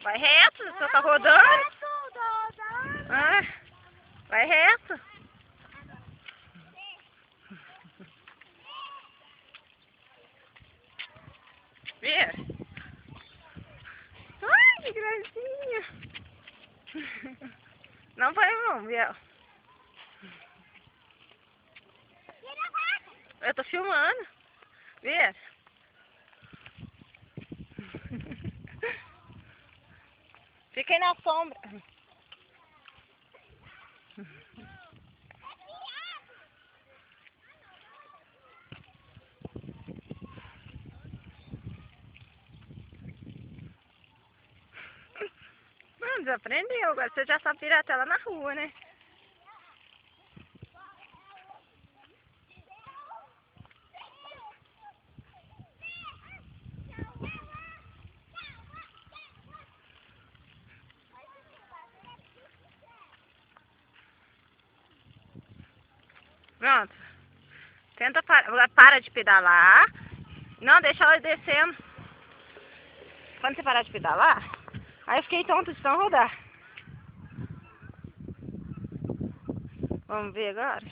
Vai reto, você tá rodando. Ah, vai reto. Vê? Ai, que gracinha. Não vai não, Biel. Eu tô filmando. Vê? Fiquei na sombra. Mano, já aprendeu. Agora você já sabe virar a tela na rua, né? Pronto. Tenta para de pedalar. Não, deixa ela descendo. Quando você parar de pedalar, aí eu fiquei tonto de tão rodar. Vamos ver agora.